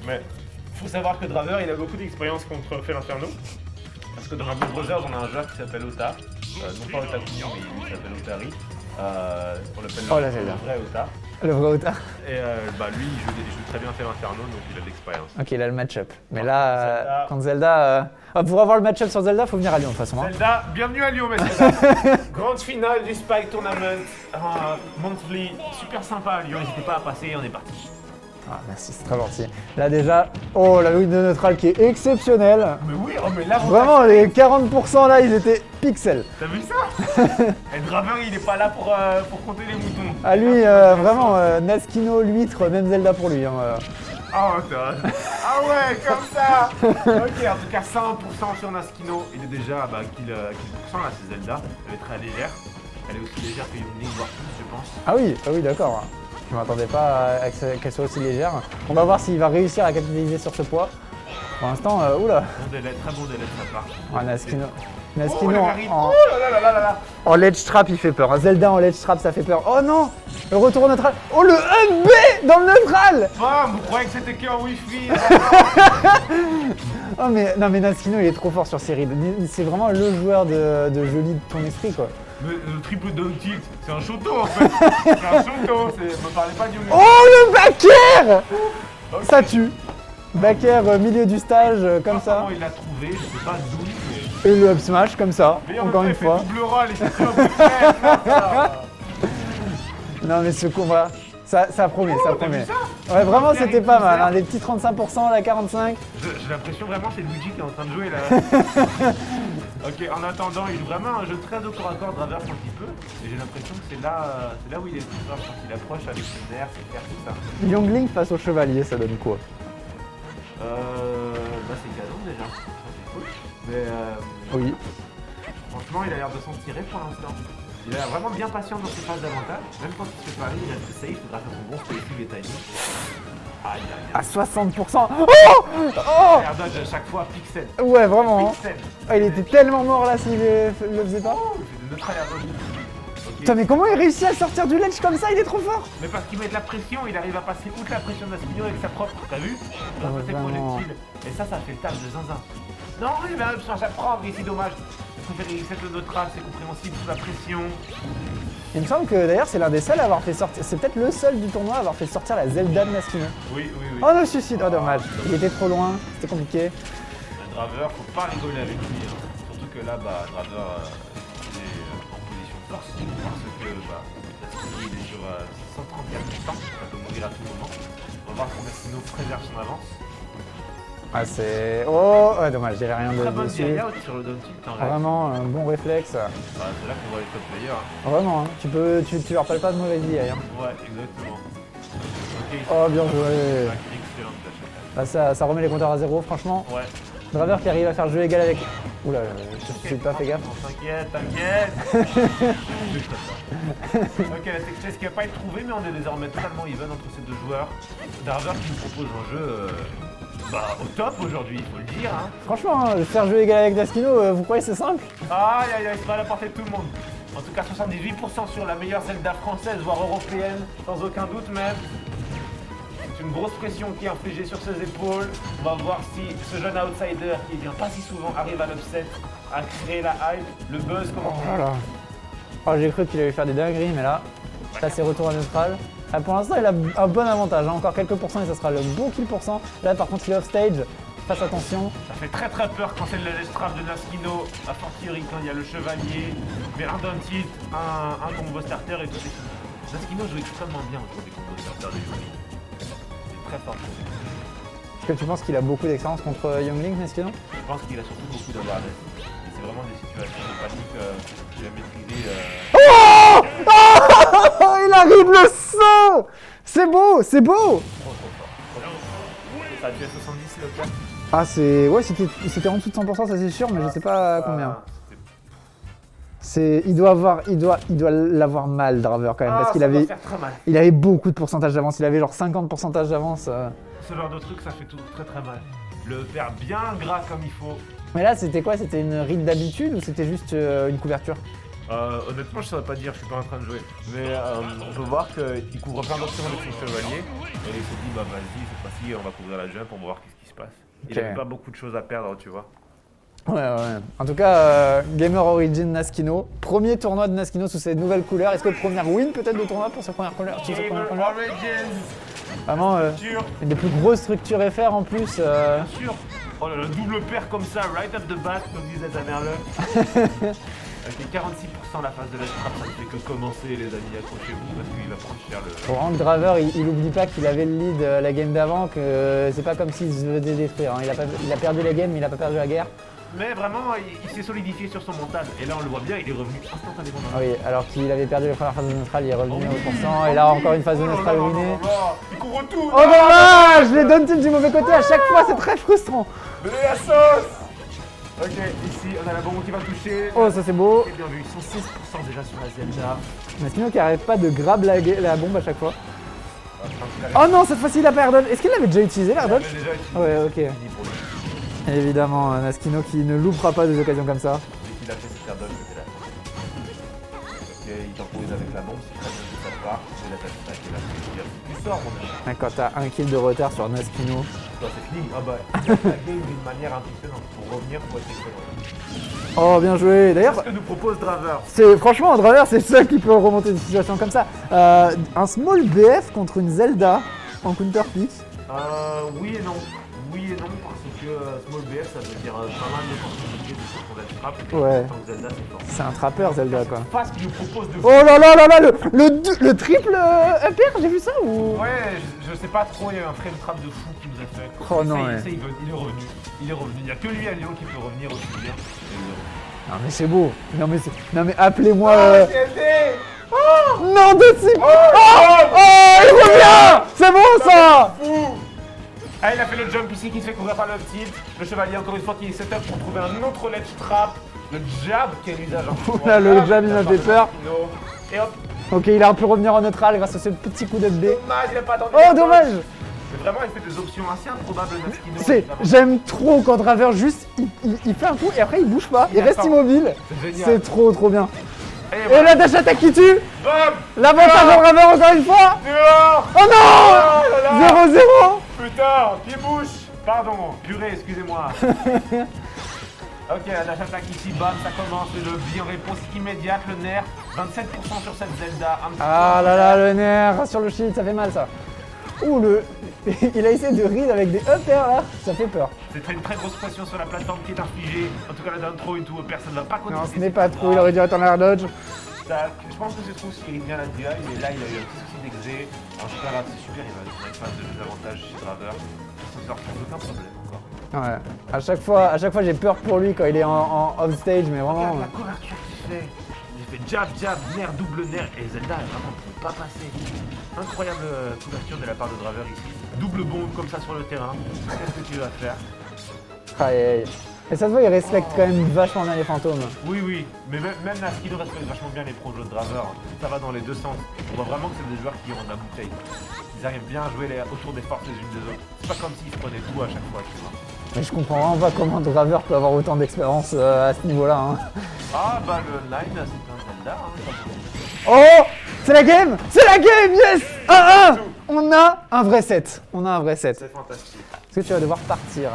Mais faut savoir que Draver, il a beaucoup d'expérience contre Fel Inferno. Parce que dans Rumble Brothers, on a un joueur qui s'appelle Ota. Non pas Ota Kunion, mais il s'appelle Otari. On l'appelle le vrai Ota. Le vrai Ota. Et bah lui, il joue très bien Fel Inferno, donc il a de l'expérience. Ok, il a le match-up. Mais là, quand Zelda... pour avoir le match-up sur Zelda, faut venir à Lyon de toute façon. Zelda, bienvenue à Lyon, messieurs. Grande finale du Spike Tournament. Monthly, super sympa à Lyon, n'hésitez pas à passer, on est parti. Ah, merci, c'est très gentil. Là déjà, oh la Louis de neutral qui est exceptionnelle. Mais oui, oh mais là vraiment les 40% là, ils étaient pixels. T'as vu ça? Et Draver, il est pas là pour compter les moutons. Ah lui, vraiment, Naskino, l'huître, même Zelda pour lui. Hein, Ah ouais, comme ça. Ok, en tout cas 100% sur Naskino. Il est déjà à kill % là, c'est Zelda. Elle est très légère. Elle est aussi légère que Yumi, voire plus, je pense. Ah oui, d'accord. Je m'attendais pas à qu'elle soit aussi légère. On va voir s'il va réussir à capitaliser sur ce poids. Pour l'instant, oula. Bon délai, très bon délai de sa part. Ah, Naskino oh en ledge trap, il fait peur. Zelda en ledge trap, ça fait peur. Oh non, le retour au neutral. Oh, le UB dans le neutral. Vous croyez que c'était qu'un wifi? Oh mais non mais Naskino, il est trop fort sur ces rides. C'est vraiment le joueur de jeu de ton esprit quoi. Mais le triple down tilt, c'est un shoto en fait. C'est un shoto, me parlez pas du... Oh le back air okay. Ça tue. Back air milieu du stage comme ça. Comment il l'a trouvé, je sais pas d'où. Et le up smash comme ça, encore une fois. Double roll et c'est non mais ce combat, ça promet, ça promet. Ouais vraiment c'était pas mal, hein, les petits 35%, la 45%. J'ai l'impression vraiment c'est Luigi qui est en train de jouer là. Ok, en attendant, il joue vraiment un jeu très au corps à corps, Draver un petit peu. Et j'ai l'impression que c'est là où il est plus fort, quand il approche avec ses nerfs, ses fers, tout ça. Youngling face au chevalier, ça donne quoi? Bah c'est cadeau déjà, ça c'est cool. Mais oui. Franchement, il a l'air de s'en tirer pour l'instant. Il a l'air vraiment bien patient dans ses phases d'avantage. Même quand il se fait parer, il reste safe grâce à son bon spacing et timing. Aïe aïe aïe. À 60%. Oh Air dodge à chaque fois, pixel. Ouais, vraiment. Pixel. Ah, il était tellement mort là s'il le faisait pas. Il fait de neutral air dodge. Putain, mais comment il réussit à sortir du ledge comme ça? Il est trop fort. Mais parce qu'il met de la pression, il arrive à passer outre la pression de Naskino avec sa propre. T'as vu? Ses projectiles. Et ça fait le taf de zinzin. Non, il va change à prendre ici, dommage. Je préfère reset le neutral, c'est compréhensible sous la pression. Il me semble que d'ailleurs c'est l'un des seuls à avoir fait sortir, c'est peut-être le seul du tournoi à avoir fait sortir la Zelda de Naskino. Oui. Oh le suicide, oh dommage, il était trop loin, c'était compliqué. Draver, faut pas rigoler avec lui, hein. Surtout que là, Draver est en position de force, parce que Naskino il est sur 134%, ça peut mourir à tout moment. On va voir si Naskino préserve son avance. Ah c'est... Oh ouais, dommage, j'avais rien de dessus. Très bonne sur le down tilt en vrai. Vraiment un bon réflexe. C'est là qu'on voit les top players. Hein. Vraiment, hein. Tu leur parles pas de mauvaise vie hein. Ouais, exactement. Okay, oh bien joué. Excellent. Ça remet les compteurs à zéro, franchement. Ouais. Draver qui arrive à faire jeu égal avec... Oula, je suis pas fait gaffe. T'inquiète. Ok, la tech chase qui va pas être trouvée, mais on est désormais totalement even entre ces deux joueurs. Draver qui nous propose un jeu... au top aujourd'hui, il faut le dire. Hein. Franchement, faire jeu égal avec Naskino, vous croyez c'est simple? Aïe, c'est pas à la portée de tout le monde. En tout cas, 78% sur la meilleure Zelda française, voire européenne, sans aucun doute même. C'est une grosse pression qui est infligée sur ses épaules. On va voir si ce jeune outsider, qui vient pas si souvent, arrive à l'upset, à créer la hype, le buzz, comment on dit. Oh, j'ai cru qu'il allait faire des dingueries, mais là c'est retour à neutral. Ah, pour l'instant, il a un bon avantage, hein. Encore quelques pourcents et ça sera le bon kill %. Là, par contre, il est off stage. Fasse attention. Ça fait très peur quand c'est le ledge trap de Naskino, a fortiori quand il y a le chevalier, mais un down tilt, un combo starter et tout est fini. Naskino joue extrêmement bien autour des combos starters de Youngling. C'est très fort. Est-ce que tu penses qu'il a beaucoup d'expérience contre Youngling, Naskino? Je pense qu'il a surtout beaucoup d'awareness. Et c'est vraiment des situations de panique qu'il a maîtrisé. Oh il arrive le saut. C'est beau, c'est beau. Trop fort. Ça a dû être 70 le cas. Ah c'est... Ouais, c'était en dessous de 100%, ça c'est sûr, mais je sais pas combien. Il doit l'avoir mal, Draver, quand même, parce qu'il avait beaucoup de pourcentage d'avance. Il avait genre 50% d'avance. Ce genre de truc, ça fait toujours très mal. Le perd bien gras comme il faut. Mais là, c'était quoi? C'était une ride d'habitude ou c'était juste une couverture? Honnêtement, je saurais pas dire, je suis pas en train de jouer. Mais on peut voir qu'il couvre plein d'options avec son chevalier. Et il se dit, bah vas-y, cette fois-ci, on va couvrir la jump pour voir qu'est-ce qui se passe. Il avait pas beaucoup de choses à perdre, tu vois. Ouais. En tout cas, Gamer Origin Naskino, premier tournoi de Naskino sous ces nouvelles couleurs. Est-ce que première win peut-être de tournoi pour sa première couleur? Gamer Origin. Vraiment, une des plus grosses structures FR en plus. Bien sûr. Oh là, le double pair comme ça, right off the bat, comme disait ta mère là. Avec les 46% la phase de la trappe, ça ne fait que commencer les amis, accrochez-vous parce qu'il va prendre cher le... Pour Hank Draver, il oublie pas qu'il avait le lead la game d'avant, que c'est pas comme s'il se faisait détruire. Hein. Il a perdu la game, mais il a pas perdu la guerre. Mais vraiment, il s'est solidifié sur son mental. Et là, on le voit bien, il est revenu instantanément. Oui, alors qu'il avait perdu la première phase de neutral, il est revenu au %. Et là, encore une phase de neutral ruinée. Il couvre tout. Oh dommage, les down-tilt du mauvais côté à chaque fois, c'est très frustrant. Donnez la sauce. Ok, ici, on a la bombe qui va toucher. Oh, ça c'est beau. Et bien vu, ils sont 6% déjà sur la Zelda. Naskino qui arrête pas de grab la bombe à chaque fois. Oh non, cette fois-ci il a pas air dodge. Est-ce qu'il l'avait déjà utilisé l'air dodge? Ouais, ok. Évidemment, Naskino qui ne loupera pas des occasions comme ça. Dès qu'il a fait cet air dodge, c'était là. Ok, il temporise avec la bombe, c'est très bien de sa part. C'est la tête qui est là. Tu sors, mon ami. Quand t'as un kill de retard sur Naskino. Non, c'est fini. Ah bah, il a la game d'une manière impressionnante. Pour revenir, faut être excellent. Oh, bien joué. D'ailleurs, qu'est-ce que nous propose Draver? Franchement, Draver, c'est le seul qui peut remonter des situations comme ça. Un small BF contre une Zelda en counter pick. Oui et non. Oui et non, parce que small BF, ça veut dire pas mal d'opportunités de se prendre la trappe. Ouais. Tant que Zelda, c'est fort. C'est un trappeur, Zelda, quoi. Pas ce qu'il nous propose de... Oh là là là là, le triple upper, j'ai vu ça ou? Ouais, je sais pas trop, il y a eu un frame trap de fou qui nous a fait. Oh non, ouais. Il est revenu. Il est revenu. Il n'y a que lui à Lyon qui peut revenir aussi bien. Non mais c'est beau. Non mais appelez-moi. Oh, non de cible. Oh, il revient. C'est bon ça. Ah, il a fait le jump ici qui se fait couvrir par le tilt. Le chevalier encore une fois qui est setup pour trouver un autre ledge trap. Le jab, quel usage. Là le jab il m'a fait peur. Et hop. Ok, il a pu revenir en neutral grâce à ce petit coup de B. Dommage, il a pas attendu. Oh dommage. Mais vraiment, il fait des options assez improbables, Naskino. J'aime trop quand Draver juste, il fait un coup et après il bouge pas, il reste immobile. C'est trop bien. Et la dash attack qui tue. L'avantage de Draver encore une fois. Dehors. Oh non. 0-0. Putain, pied-bouche. Pardon, purée, excusez-moi. Ok, la dash attack ici, bam, ça commence. Le bi en réponse immédiate, le nerf. 27% sur cette Zelda. Ah là là, le nerf sur le shield, ça fait mal ça. Ouh, il a essayé de read avec des uppers là, ça fait peur. C'est une très grosse pression sur la plateforme qui est infligée. En tout cas, la down throw et tout, personne ne va pas continuer. Non, ce n'est pas trop, il aurait dû attendre l'air dodge. Je pense que c'est trop ce qui bien la DI, mais là il a eu un petit souci d'exé. En tout cas, là c'est super, il va être une phase de désavantage chez Draver. Il s'en sort sans aucun problème encore. Ouais, à chaque fois j'ai peur pour lui quand il est en off stage, mais vraiment. Regarde la couverture qu'il fait. Il fait jab, nerf, double nerf, et Zelda vraiment ne peut pas passer. Incroyable couverture de la part de Draver ici. Double bombe comme ça sur le terrain. Qu'est-ce que tu vas faire? Aïe. Et ça se voit, il respecte quand même vachement bien les fantômes. Oui, mais même Naskino respecte vachement bien les projets de Draver. Ça va dans les deux sens. On voit vraiment que c'est des joueurs qui ont de la bouteille. Ils arrivent bien à jouer autour des forces les unes des autres. C'est pas comme s'ils se prenaient tout à chaque fois, tu vois. Mais je comprends vraiment pas comment Draver peut avoir autant d'expérience à ce niveau-là. Hein. Ah bah le online, c'est un Zelda. Hein. Oh, c'est la game. C'est la game, yes. 1-1. On a un vrai set. C'est fantastique. Est-ce que tu vas devoir partir?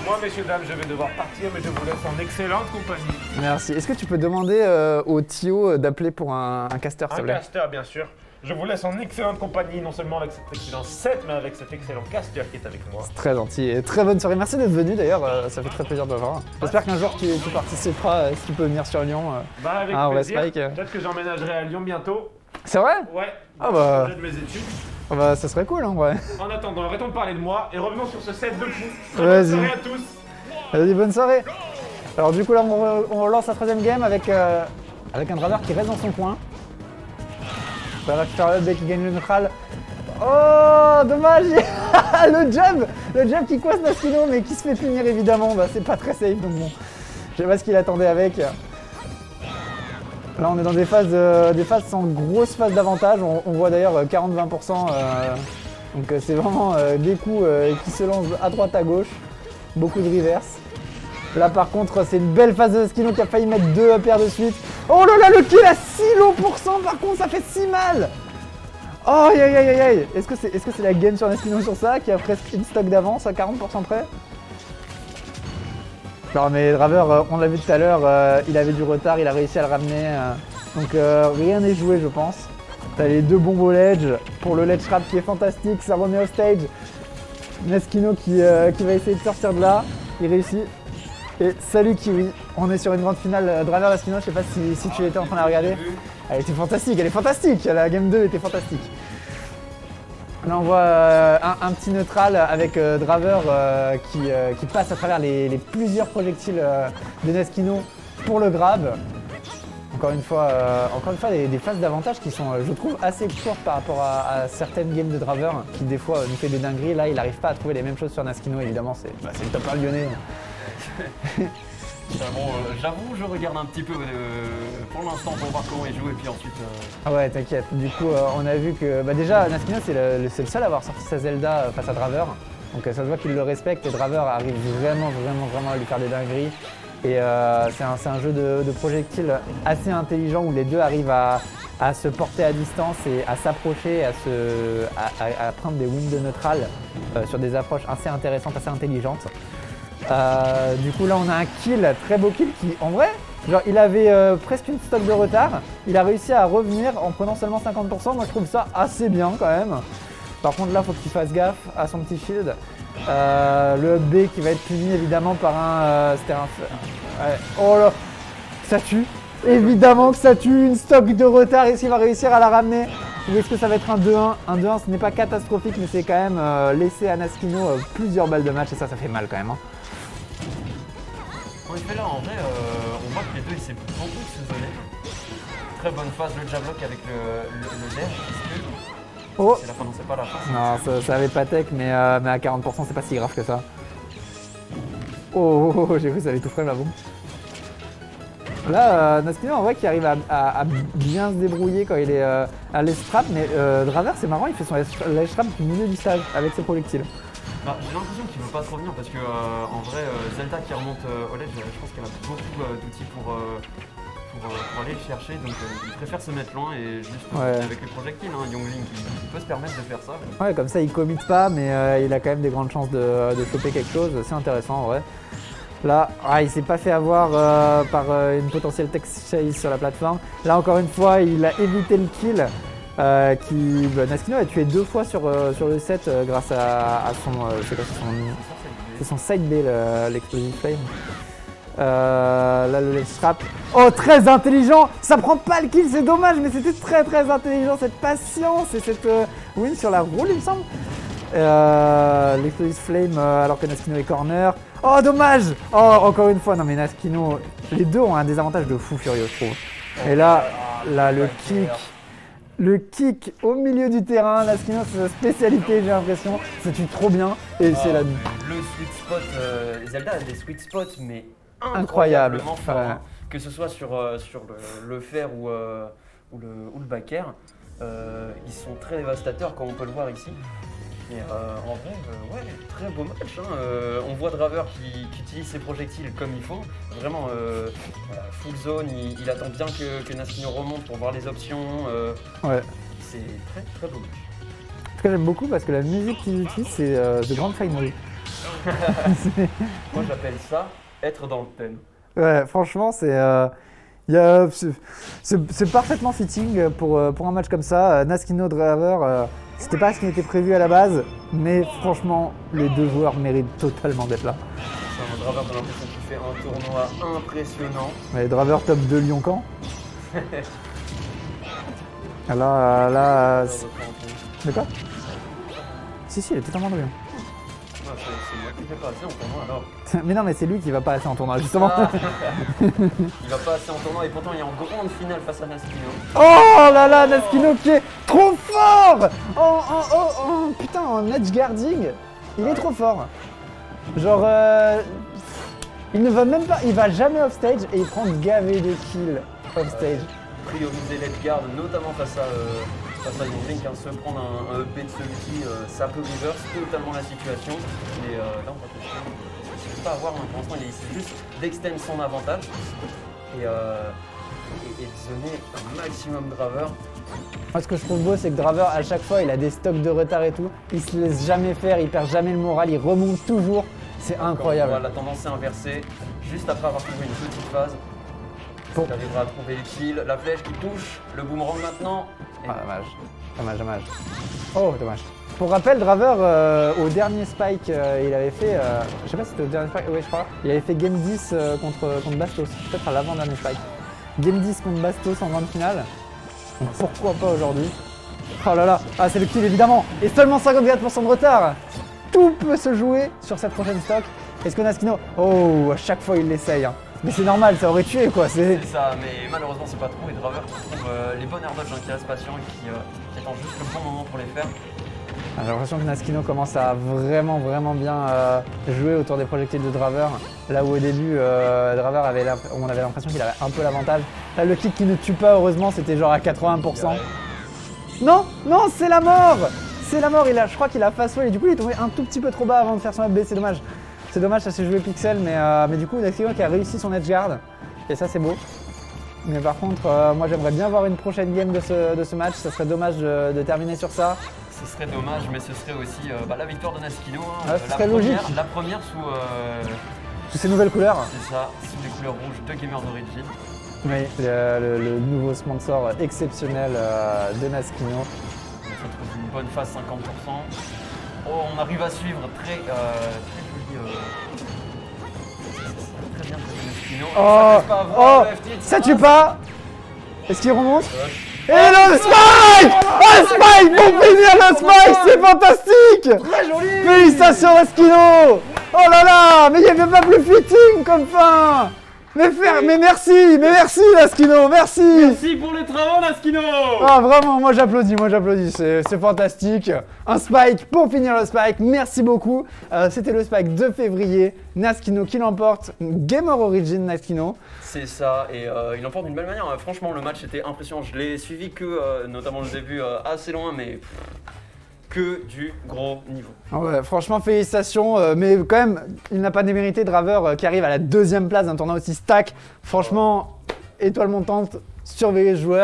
Moi, messieurs, dames, je vais devoir partir, mais je vous laisse en excellente compagnie. Merci. Est-ce que tu peux demander au Tio d'appeler pour un caster, s'il te plaît? Un caster, bien sûr. Je vous laisse en excellente compagnie, non seulement avec cet excellent set, mais avec cet excellent caster qui est avec moi. C'est très gentil et très bonne soirée. Merci d'être venu d'ailleurs, ça fait très plaisir de voir. J'espère qu'un jour tu participeras, si tu peux venir sur Lyon. Bah avec plaisir. Peut-être que j'emménagerai à Lyon bientôt. C'est vrai? Ouais. Ah bah. De mes études. Ah bah ça serait cool en vrai. En attendant, arrêtons de parler de moi et revenons sur ce set de fou. Vas-y. Bonne soirée à tous. Vas-y, bonne soirée. Alors du coup là on relance la troisième game avec un Draver qui reste dans son coin. Ça va faire le qui gagne le neutral. Oh dommage. Le jab qui coince Naskino mais qui se fait punir évidemment. Bah c'est pas très safe donc bon. Je sais pas ce qu'il attendait avec. Là on est dans des phases sans grosse phase d'avantage, on voit d'ailleurs 40-20%, donc c'est vraiment des coups qui se lancent à droite à gauche, beaucoup de reverse. Là par contre c'est une belle phase de Naskino qui a failli mettre 2 paires de suite. Oh là là, le kill à 6 lots % par contre, ça fait si mal. Oh aïe aïe aïe aïe. Est-ce que c'est la game sur Naskino sur ça qui a presque une stock d'avance à 40% près? Non mais Draver, on l'a vu tout à l'heure, il avait du retard, il a réussi à le ramener. Donc rien n'est joué je pense. T'as les 2 bombes au ledge, pour le ledge trap qui est fantastique, ça remet au stage. Naskino qui va essayer de sortir de là, il réussit. Et salut Kiwi, on est sur une grande finale Draver Naskino, je sais pas si tu étais en train de la regarder. Elle était fantastique, elle est fantastique, la game 2 était fantastique. Là on voit un petit neutral avec Draver qui passe à travers les plusieurs projectiles de Naskino pour le grab. Encore une fois des phases d'avantage qui sont, je trouve, assez courtes par rapport à certaines games de Draver qui des fois nous fait des dingueries. Là il n'arrive pas à trouver les mêmes choses sur Naskino, évidemment c'est le top 1 lyonnais. Bon, j'avoue, je regarde un petit peu pour l'instant pour voir comment il joue et puis ensuite... Ah ouais, t'inquiète. Du coup, on a vu que déjà Naskino c'est le seul à avoir sorti sa Zelda face à Draver. Donc ça se voit qu'il le respecte et Draver arrive vraiment à lui faire des dingueries. Et c'est un jeu de projectiles assez intelligent où les deux arrivent à se porter à distance et à s'approcher, à prendre des windows neutrales sur des approches assez intéressantes, assez intelligentes. Du coup là on a un kill, très beau kill qui en vrai, genre il avait presque une stock de retard, il a réussi à revenir en prenant seulement 50%, moi je trouve ça assez bien quand même. Par contre là faut qu'il fasse gaffe à son petit shield. Le up B qui va être puni évidemment par un... ouais. Oh là, ça tue, évidemment que ça tue, une stock de retard, est-ce qu'il va réussir à la ramener? Ou est-ce que ça va être un 2-1? Un 2-1 ce n'est pas catastrophique mais c'est quand même laisser à Naskino plusieurs balles de match et ça fait mal quand même. Hein. Bon, il fait là en vrai, on voit que les deux essaient beaucoup de se donner. Très bonne phase, le jablock avec le dash. Oh. C'est la fin, non c'est pas la fin. Non, ça avait pas tech mais à 40% c'est pas si grave que ça. Oh, j'ai cru que ça allait tout frame la bombe. Là, Naskino en vrai qui arrive à bien se débrouiller quand il est à l'estrap, mais Draver c'est marrant, il fait son l'estrap du milieu du stage avec ses projectiles. Bah, j'ai l'impression qu'il veut pas trop venir parce que en vrai Zelda qui remonte au ledge, je pense qu'elle a beaucoup d'outils pour aller le chercher, donc il préfère se mettre loin et juste avec les projectiles, hein, Youngling il peut se permettre de faire ça. Ouais, comme ça il commit pas mais il a quand même des grandes chances de choper quelque chose, c'est intéressant en vrai. Là, il s'est pas fait avoir par une potentielle tech chase sur la plateforme. Là encore une fois, il a évité le kill. Naskino a tué 2 fois sur le set grâce à son... c'est son side B, l'explosive flame. Là le ledge trap. Oh, très intelligent. Ça prend pas le kill, c'est dommage, mais c'était très intelligent, cette patience et cette win sur la roule il me semble. L'explosive flame alors que Naskino est corner. Oh dommage. Oh encore une fois, non mais Naskino, les deux ont un désavantage de fou furieux je trouve. Et là le kick au milieu du terrain, Naskino c'est sa spécialité j'ai l'impression, ça tue trop bien et c'est la... Le sweet spot, Zelda a des sweet spots mais incroyablement forts, hein. Que ce soit sur le fer ou le back air, ils sont très dévastateurs comme on peut le voir ici. Et en vrai, ouais, très beau match. Hein. On voit Draver qui utilise ses projectiles comme il faut. Vraiment, full zone, il attend bien que Naskino remonte pour voir les options. Ouais. C'est très beau match. En tout cas, j'aime beaucoup parce que la musique qu'ils utilisent, c'est de Grand Final. Moi, j'appelle ça être dans le thème. Ouais, franchement, c'est parfaitement fitting pour un match comme ça. Naskino Draver, c'était pas ce qui était prévu à la base, mais franchement, les deux joueurs méritent totalement d'être là. C'est un Draver, j'ai l'impression qu'il fait un tournoi impressionnant. Ouais, Draver top 2 Lyon-Camp. Là, de quoi? Si, il est totalement dans Lyon. C'est moi qui fais pas assez en tournoi alors. Mais non, mais c'est lui qui va pas assez en tournoi justement. Il va pas assez en tournoi et pourtant il est en grande finale face à Naskino. Oh là là, Naskino qui est trop fort. Putain, en edge guarding, il est trop fort. Genre, il ne va même pas, il va jamais off stage et il prend gavé de kills off stage. Prioriser l'edge guard, notamment face à Passage en blink, se prendre un EP de celui-ci, ça peut reverse totalement la situation. Et là, on va pas avoir, pour l'instant, il essaie juste d'extendre son avantage et de zoner un maximum Draver. Moi, ce que je trouve beau, c'est que Draver, à chaque fois, il a des stocks de retard et tout. Il se laisse jamais faire, il perd jamais le moral, il remonte toujours. C'est incroyable. La tendance est inversée, juste après avoir trouvé une petite phase. Bon. Il arrivera à trouver les kills, la flèche qui touche, le boomerang maintenant. Et... Ah, dommage. Oh, dommage. Pour rappel, Draver, au dernier Spike, il avait fait, je sais pas si c'était au dernier Spike, oui je crois, il avait fait Game 10 contre Bastos, peut-être à l'avant-dernier Spike. Game 10 contre Bastos en grande finale, donc pourquoi pas aujourd'hui. Oh là là, ah c'est le kill évidemment, et seulement 54% de retard. Tout peut se jouer sur cette prochaine stock. Est-ce que Naskino, oh, à chaque fois il l'essaye, hein. Mais c'est normal, ça aurait tué quoi. C'est ça, mais malheureusement c'est pas trop, et Draver qui trouve les bonnes air dodge, qui reste patient et qui attend juste le bon moment pour les faire. J'ai l'impression que Naskino commence à vraiment bien jouer autour des projectiles de Draver. Là où au début, Draver on avait l'impression qu'il avait un peu l'avantage. Là, le kick qui ne tue pas, heureusement, c'était genre à 80%. Non, c'est la mort. C'est la mort, je crois qu'il a fast wall et du coup il est tombé un tout petit peu trop bas avant de faire son up B, c'est dommage. C'est dommage, ça s'est joué pixel, mais du coup Naskino qui a réussi son edge guard. Et ça c'est beau. Mais par contre, moi j'aimerais bien voir une prochaine game de ce match, ça serait dommage de terminer sur ça. Ce serait dommage, mais ce serait aussi la victoire de Naskino. Hein, ce serait logique. La première sous ces nouvelles couleurs. C'est ça, sous les couleurs rouges de Gamers Origin. Oui, le nouveau sponsor exceptionnel de Naskino. On se retrouve une bonne phase 50%. Oh, on arrive à suivre très joli. Très bien Naskino. Ça tue pas. Est-ce qu'il remonte? Et le spike! Oh, le spike! Pour finir le spike, c'est fantastique! Très joli! Félicitations Naskino! Oh là là! Mais il n'y avait pas plus fitting comme fin! Mais merci Naskino, merci! Merci pour les travaux Naskino! Ah vraiment, moi j'applaudis, c'est fantastique. Un spike pour finir le spike, merci beaucoup. C'était le spike de février, Naskino qui l'emporte, Gamer Origin Naskino. C'est ça, et il l'emporte d'une belle manière. Franchement, le match était impressionnant, je l'ai suivi que, notamment le début, assez loin, mais... que du gros niveau. Ouais, franchement, félicitations, mais quand même, il n'a pas démérité Draver qui arrive à la 2e place d'un tournoi aussi stack. Franchement, étoile montante, surveillez le joueur.